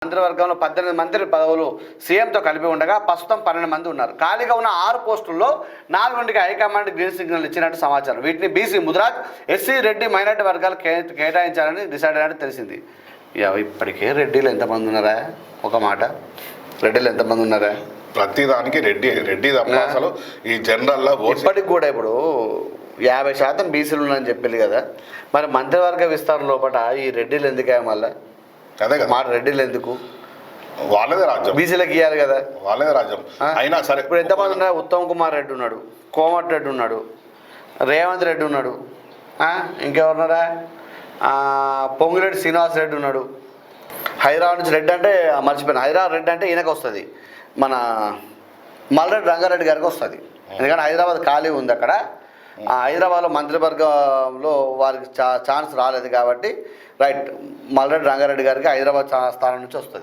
మంత్రివర్గంలో 18 మంత్రి పదవులు సీఎంతో కలిపి ఉండగా ప్రస్తుతం 12 మంది ఉన్నారు. ఖాళీగా ఉన్న 6 పోస్టుల్లో 4 హైకమాండ్ గ్రీన్ సిగ్నల్ ఇచ్చినట్టు సమాచారం. వీటిని BC, Mudiraj, SC, Reddy, minority వర్గాలు కేటాయించాలని డిసైడ్ అయినట్టు తెలిసింది. ఇప్పటికే రెడ్డిలు ఎంతమంది ఉన్నారా? ఒక మాట, రెడ్డిలు ఎంతమంది ఉన్నారా? ప్రతిదానికి రెడ్డి తప్ప అసలు ఈ జనరల్లో ఇప్పటికి కూడా ఇప్పుడు 50% బీసీలు ఉన్నాయని చెప్పింది కదా. మరి మంత్రివర్గ విస్తరణ లోపల ఈ రెడ్డిలు ఎందుకు మళ్ళీ? అదే కదా మాట, రెడ్డిలు ఎందుకు? వాళ్ళదే రాజ్యం, బీసీలకు ఇవ్వాలి కదా, వాళ్ళదే రాజ్యం. అయినా సరే ఇప్పుడు ఎంతమంది ఉన్నారు? ఉత్తమ్ కుమార్ రెడ్డి ఉన్నాడు, కోమటి రెడ్డి ఉన్నాడు, రేవంత్ రెడ్డి ఉన్నాడు, ఇంకెవరున్నారా? పొంగిరెడ్డి శ్రీనివాస్ రెడ్డి ఉన్నాడు. హైదరాబాద్ నుంచి రెడ్డి అంటే మర్చిపోయాను. హైదరాబాద్ రెడ్డి అంటే ఈయనకు వస్తుంది, మన మల్రెడ్డి రంగారెడ్డి గారికి వస్తుంది. ఎందుకంటే హైదరాబాద్ ఖాళీ ఉంది అక్కడ. హైదరాబాద్లో మంత్రివర్గంలో వారికి ఛాన్స్ రాలేదు కాబట్టి రైట్, మల్రెడ్డి రంగారెడ్డి గారికి హైదరాబాద్ స్థానం నుంచి వస్తుంది.